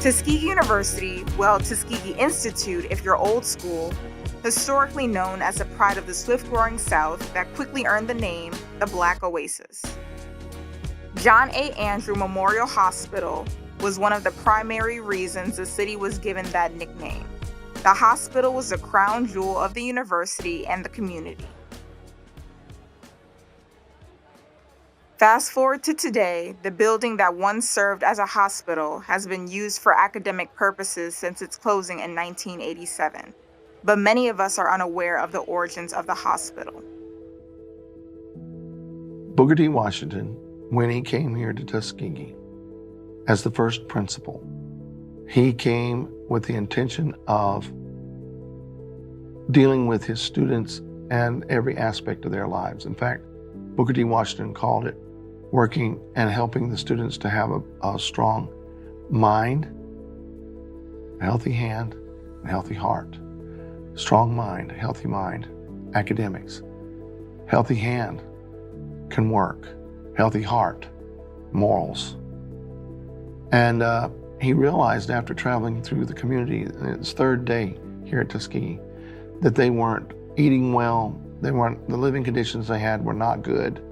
Tuskegee University, well, Tuskegee Institute if you're old school, historically known as a pride of the swift-growing South that quickly earned the name the Black Oasis. John A. Andrew Memorial Hospital was one of the primary reasons the city was given that nickname. The hospital was the crown jewel of the university and the community. Fast forward to today, the building that once served as a hospital has been used for academic purposes since its closing in 1987. But many of us are unaware of the origins of the hospital. Booker T. Washington, when he came here to Tuskegee as the first principal, he came with the intention of dealing with his students and every aspect of their lives. In fact, Booker T. Washington called it working and helping the students to have a strong mind, a healthy hand, and a healthy heart. Strong mind, healthy mind, academics. Healthy hand can work. Healthy heart, morals. And he realized after traveling through the community, his third day here at Tuskegee, that they weren't eating well, the living conditions they had were not good,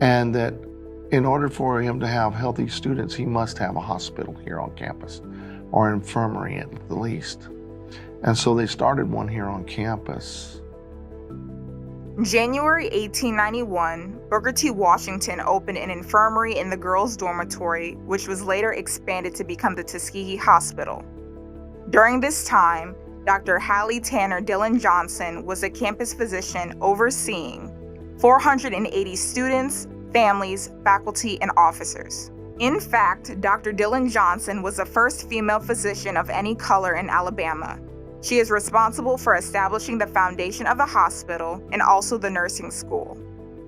and that in order for him to have healthy students, he must have a hospital here on campus, or an infirmary at the least. And so they started one here on campus. In January 1891, Booker T. Washington opened an infirmary in the girls' dormitory, which was later expanded to become the Tuskegee Hospital. During this time, Dr. Hallie Tanner Dillon Johnson was the campus physician overseeing 480 students, families, faculty, and officers. In fact, Dr. Dillon Johnson was the first female physician of any color in Alabama. She is responsible for establishing the foundation of the hospital and also the nursing school.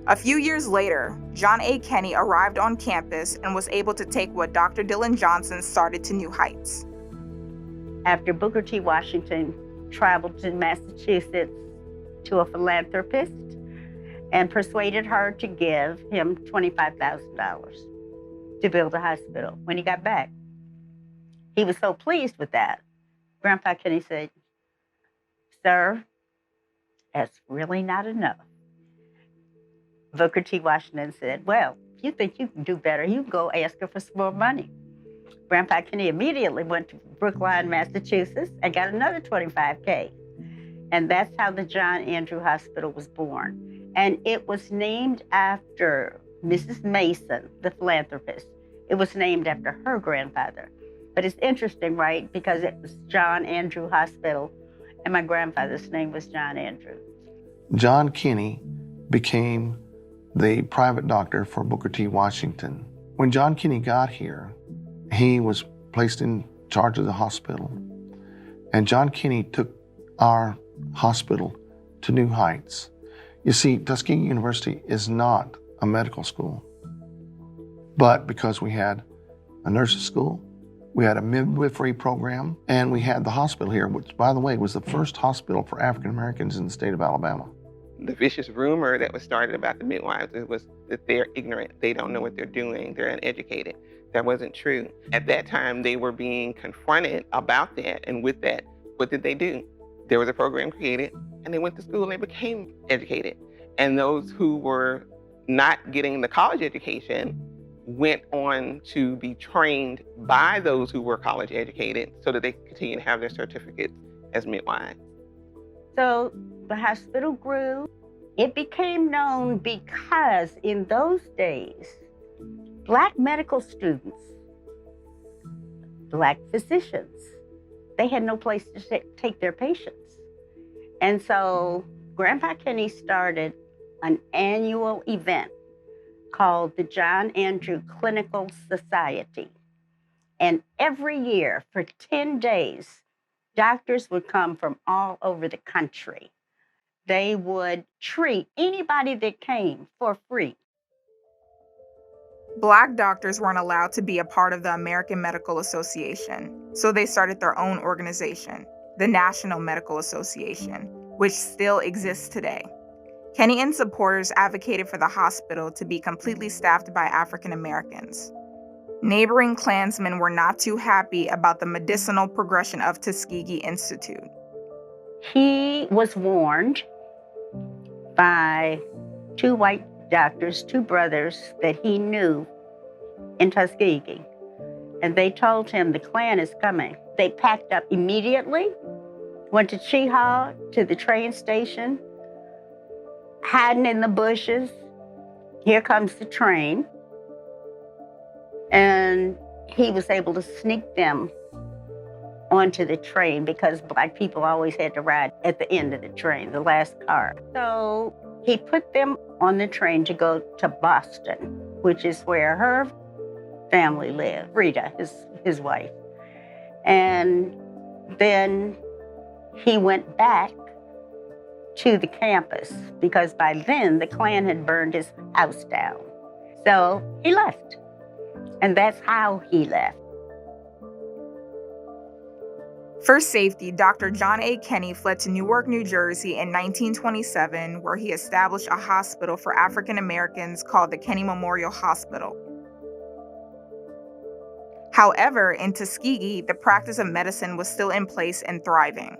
A few years later, John A. Kenney arrived on campus and was able to take what Dr. Dillon Johnson started to new heights. After Booker T. Washington traveled to Massachusetts to a philanthropist and persuaded her to give him $25,000 to build a hospital. When he got back, he was so pleased with that. Grandpa Kenney said, "Sir, that's really not enough." Booker T. Washington said, "Well, if you think you can do better, you can go ask her for some more money." Grandpa Kenney immediately went to Brookline, Massachusetts, and got another $25K. And that's how the John Andrew Hospital was born. And it was named after Mrs. Mason, the philanthropist. It was named after her grandfather. But it's interesting, right? Because it was John Andrew Hospital, and my grandfather's name was John Andrew. John Kenney became the private doctor for Booker T. Washington. When John Kenney got here, he was placed in charge of the hospital. And John Kenney took our hospital to new heights. You see, Tuskegee University is not a medical school. But because we had a nurses' school, we had a midwifery program, and we had the hospital here, which, by the way, was the first hospital for African Americans in the state of Alabama. The vicious rumor that was started about the midwives was that they're ignorant, they don't know what they're doing, they're uneducated. That wasn't true. At that time, they were being confronted about that, and with that, what did they do? There was a program created, and they went to school and they became educated. And those who were not getting the college education went on to be trained by those who were college educated so that they could continue to have their certificates as midwives. So the hospital grew. It became known because in those days, Black medical students, Black physicians, they had no place to take their patients. And so Grandpa Kenney started an annual event called the John Andrew Clinical Society. And every year for 10 days, doctors would come from all over the country. They would treat anybody that came for free. Black doctors weren't allowed to be a part of the American Medical Association, so they started their own organization, the National Medical Association, which still exists today. Kenney and supporters advocated for the hospital to be completely staffed by African Americans. Neighboring Klansmen were not too happy about the medicinal progression of Tuskegee Institute. He was warned by two white doctors, two brothers that he knew in Tuskegee. And they told him the Klan is coming. They packed up immediately, went to Cheehaw, to the train station, hiding in the bushes. Here comes the train. And he was able to sneak them onto the train because Black people always had to ride at the end of the train, the last car. So he put them on the train to go to Boston, which is where her family lived, Rita, his wife. And then he went back to the campus because by then the Klan had burned his house down. So he left. And that's how he left. For safety, Dr. John A. Kenney fled to Newark, New Jersey in 1927, where he established a hospital for African Americans called the Kenney Memorial Hospital. However, in Tuskegee, the practice of medicine was still in place and thriving.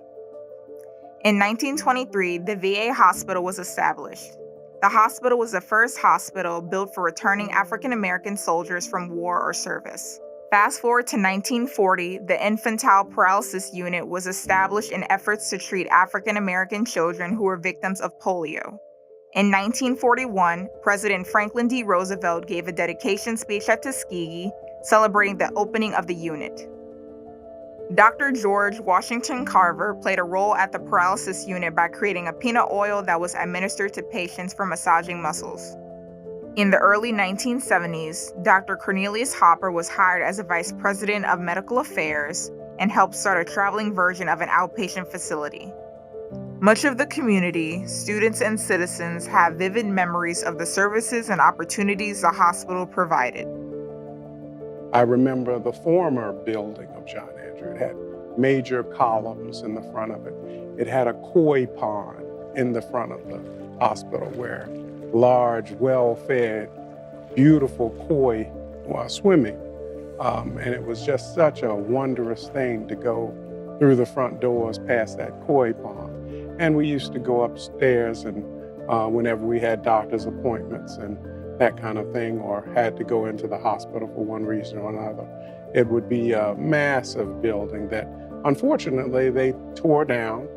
In 1923, the VA hospital was established. The hospital was the first hospital built for returning African American soldiers from war or service. Fast forward to 1940, the infantile paralysis unit was established in efforts to treat African American children who were victims of polio. In 1941, President Franklin D. Roosevelt gave a dedication speech at Tuskegee, celebrating the opening of the unit. Dr. George Washington Carver played a role at the paralysis unit by creating a peanut oil that was administered to patients for massaging muscles. In the early 1970s, Dr. Cornelius Hopper was hired as a vice president of medical affairs and helped start a traveling version of an outpatient facility. Much of the community, students and citizens have vivid memories of the services and opportunities the hospital provided. I remember the former building of John Andrew. It had major columns in the front of it. It had a koi pond in the front of the hospital where large, well-fed, beautiful koi were swimming. And it was just such a wondrous thing to go through the front doors past that koi pond. And we used to go upstairs and whenever we had doctor's appointments and that kind of thing, or had to go into the hospital for one reason or another. It would be a massive building that unfortunately they tore down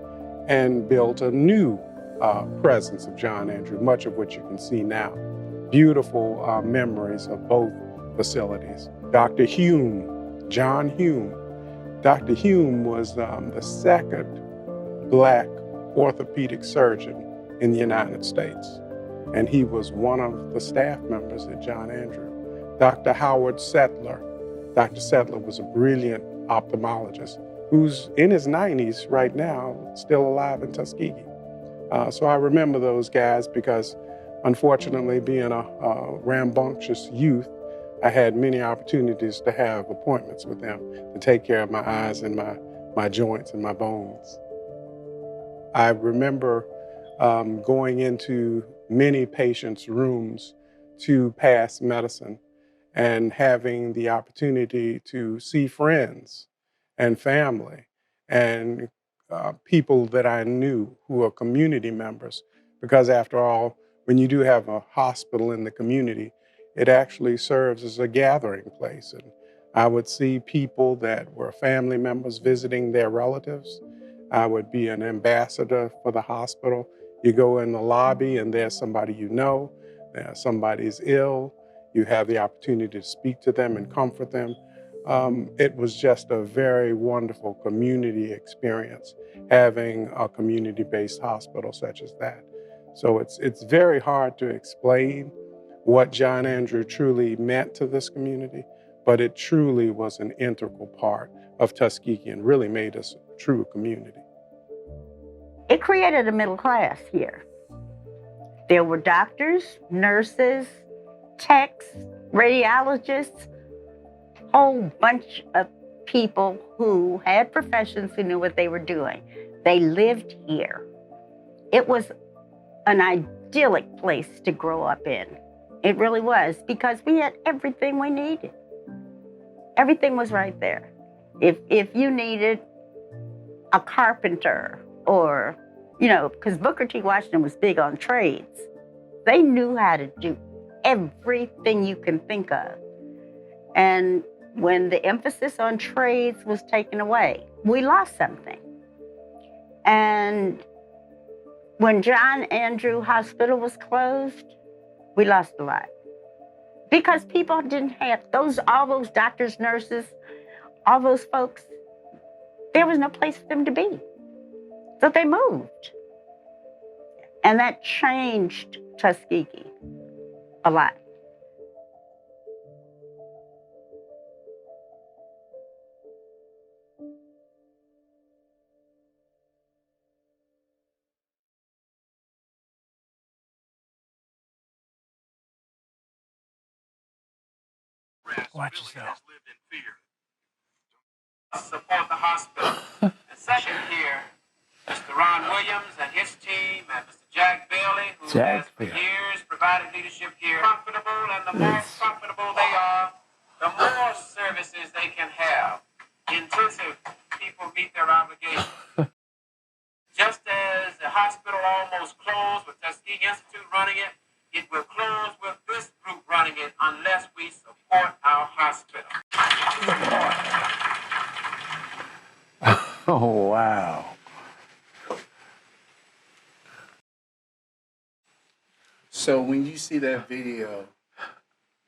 and built a new presence of John Andrew, much of which you can see now. Beautiful memories of both facilities. Dr. Hume, John Hume. Dr. Hume was the second Black orthopedic surgeon in the United States. And he was one of the staff members at John Andrew. Dr. Howard Settler. Dr. Settler was a brilliant ophthalmologist who's in his 90s right now, still alive in Tuskegee. So I remember those guys because unfortunately, being a rambunctious youth, I had many opportunities to have appointments with them to take care of my eyes and my joints and my bones. I remember going into many patients' rooms to pass medicine and having the opportunity to see friends and family and people that I knew who are community members. Because after all, when you do have a hospital in the community, it actually serves as a gathering place. And I would see people that were family members visiting their relatives. I would be an ambassador for the hospital. You go in the lobby and there's somebody you know, somebody's ill. You have the opportunity to speak to them and comfort them. It was just a very wonderful community experience, having a community-based hospital such as that. So it's very hard to explain what John Andrew truly meant to this community, but it truly was an integral part of Tuskegee and really made us a true community. It created a middle class here. There were doctors, nurses, techs, radiologists, a whole bunch of people who had professions who knew what they were doing. They lived here. It was an idyllic place to grow up in. It really was, because we had everything we needed. Everything was right there. If you needed a carpenter or, because Booker T. Washington was big on trades, they knew how to do everything you can think of. And when the emphasis on trades was taken away, we lost something. And when John Andrew Hospital was closed, we lost a lot. Because people didn't have all those doctors, nurses, all those folks, there was no place for them to be. So they moved. And that changed Tuskegee a lot. Watch yourself. Support the hospital. And second here, Mr. Ron Williams and his team, and Mr. Jack Bailey, who has for years provided leadership here. Comfortable, and the more comfortable they are, the more services they can have. Intensive people meet their obligations. Just as the hospital almost closed with Tuskegee Institute running it, it will close with this group running it unless we support our hospital. Oh, wow. So when you see that video,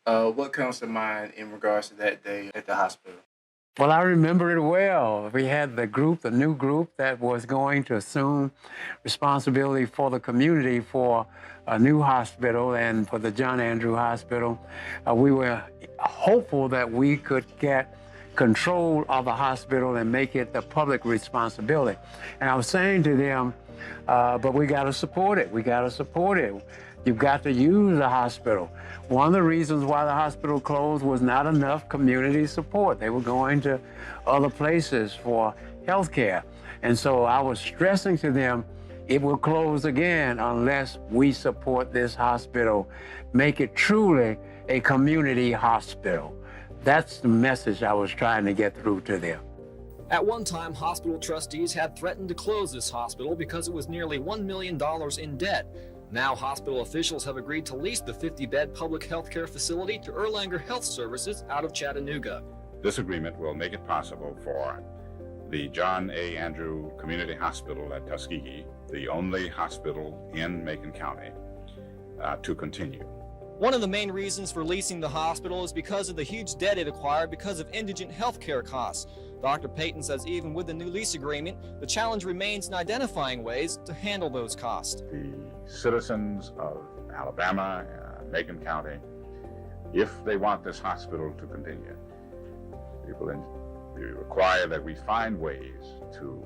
what comes to mind in regards to that day at the hospital? Well, I remember it well. We had the new group that was going to assume responsibility for the community for a new hospital and for the John Andrew Hospital. We were hopeful that we could get control of the hospital and make it the public responsibility. And I was saying to them, but we got to support it. We got to support it. You've got to use the hospital. One of the reasons why the hospital closed was not enough community support. They were going to other places for health care. And so I was stressing to them, it will close again unless we support this hospital, make it truly a community hospital. That's the message I was trying to get through to them. At one time, hospital trustees had threatened to close this hospital because it was nearly $1 million in debt. Now, hospital officials have agreed to lease the 50-bed public health care facility to Erlanger Health Services out of Chattanooga. This agreement will make it possible for the John A. Andrew Community Hospital at Tuskegee, the only hospital in Macon County, to continue. One of the main reasons for leasing the hospital is because of the huge debt it acquired because of indigent health care costs. Dr. Payton says even with the new lease agreement, the challenge remains in identifying ways to handle those costs. The citizens of Alabama, Macon County, if they want this hospital to continue, it will require that we find ways to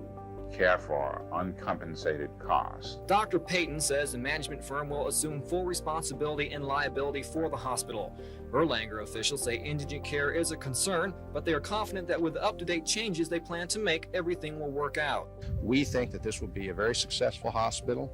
care for uncompensated costs. Dr. Payton says the management firm will assume full responsibility and liability for the hospital. Erlanger officials say indigent care is a concern, but they are confident that with the up-to-date changes they plan to make, everything will work out. We think that this will be a very successful hospital.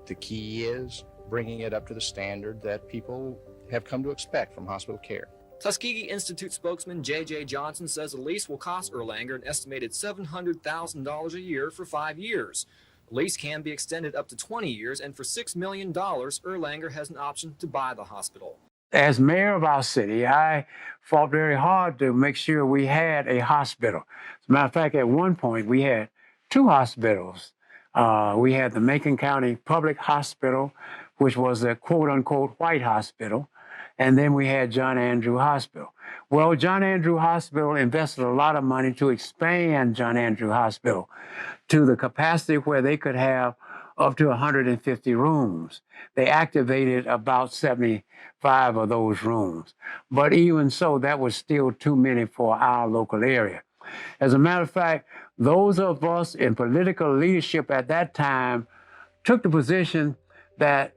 The key is bringing it up to the standard that people have come to expect from hospital care. Tuskegee Institute spokesman J.J. Johnson says the lease will cost Erlanger an estimated $700,000 a year for 5 years. The lease can be extended up to 20 years, and for $6 million, Erlanger has an option to buy the hospital. As mayor of our city, I fought very hard to make sure we had a hospital. As a matter of fact, at one point, we had 2 hospitals. We had the Macon County Public Hospital, which was a quote-unquote white hospital. And then we had John Andrew Hospital. Well, John Andrew Hospital invested a lot of money to expand John Andrew Hospital to the capacity where they could have up to 150 rooms. They activated about 75 of those rooms. But even so, that was still too many for our local area. As a matter of fact, those of us in political leadership at that time took the position that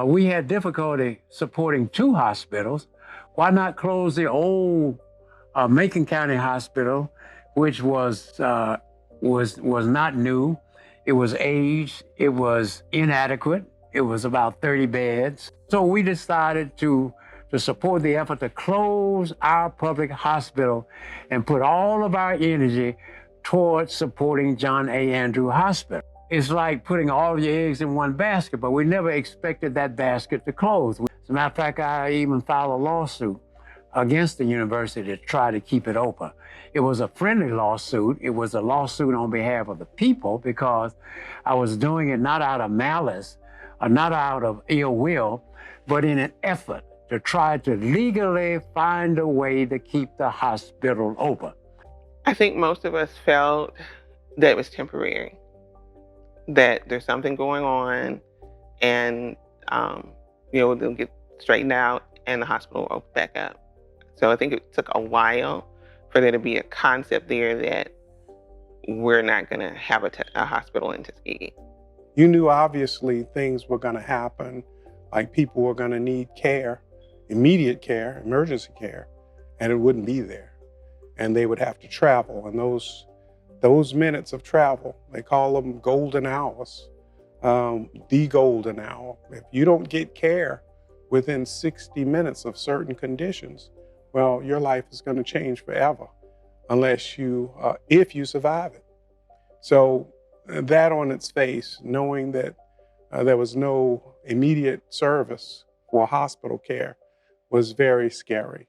we had difficulty supporting 2 hospitals. Why not close the old Macon County Hospital, which was not new. It was aged. It was inadequate. It was about 30 beds. So we decided to to support the effort to close our public hospital and put all of our energy towards supporting John A. Andrew Hospital. It's like putting all your eggs in one basket, but we never expected that basket to close. As a matter of fact, I even filed a lawsuit against the university to try to keep it open. It was a friendly lawsuit. It was a lawsuit on behalf of the people because I was doing it not out of malice or not out of ill will, but in an effort to try to legally find a way to keep the hospital open. I think most of us felt that it was temporary, that there's something going on and, they'll get straightened out and the hospital will open back up. So I think it took a while for there to be a concept there that we're not going to have a hospital in Tuskegee. You knew obviously things were going to happen, like people were going to need care, immediate care, emergency care, and it wouldn't be there. And they would have to travel. And those minutes of travel, they call them golden hours, the golden hour. If you don't get care within 60 minutes of certain conditions, well, your life is going to change forever unless if you survive it. So that on its face, knowing that there was no immediate service for hospital care was very scary.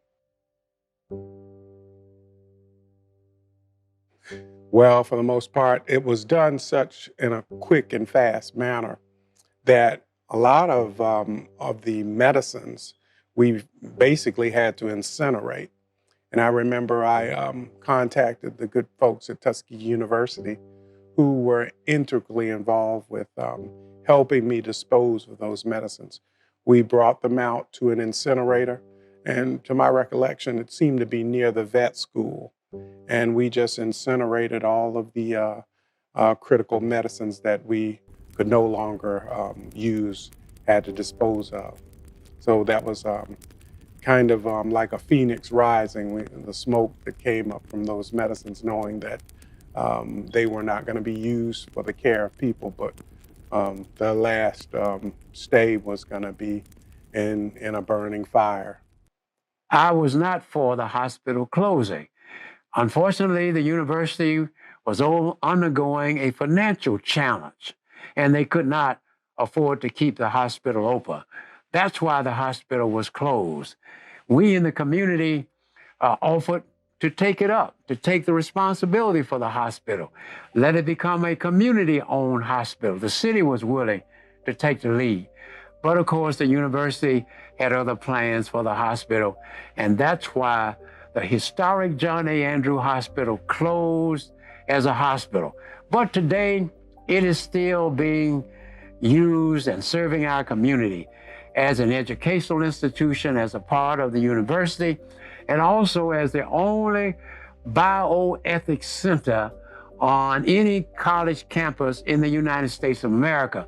Well, for the most part, it was done such in a quick and fast manner that a lot of the medicines we basically had to incinerate. And I remember I contacted the good folks at Tuskegee University who were integrally involved with helping me dispose of those medicines. We brought them out to an incinerator, and to my recollection, it seemed to be near the vet school. And we just incinerated all of the critical medicines that we could no longer use, had to dispose of. So that was kind of like a phoenix rising, the smoke that came up from those medicines, knowing that they were not going to be used for the care of people, but the last stay was going to be in a burning fire. I was not for the hospital closing. Unfortunately, the university was undergoing a financial challenge, and they could not afford to keep the hospital open. That's why the hospital was closed. We in the community offered to take it up, to take the responsibility for the hospital, let it become a community-owned hospital. The city was willing to take the lead. But of course, the university had other plans for the hospital, and that's why the historic John A. Andrew Hospital closed as a hospital. But today, it is still being used and serving our community as an educational institution, as a part of the university, and also as the only bioethics center on any college campus in the United States of America.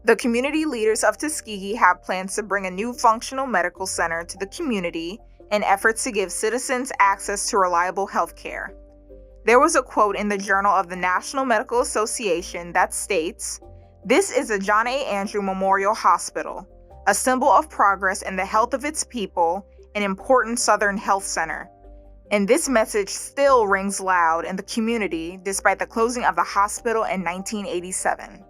The community leaders of Tuskegee have plans to bring a new functional medical center to the community in efforts to give citizens access to reliable health care. There was a quote in the Journal of the National Medical Association that states, "This is a John A. Andrew Memorial Hospital, a symbol of progress in the health of its people, an important Southern health center." And this message still rings loud in the community despite the closing of the hospital in 1987.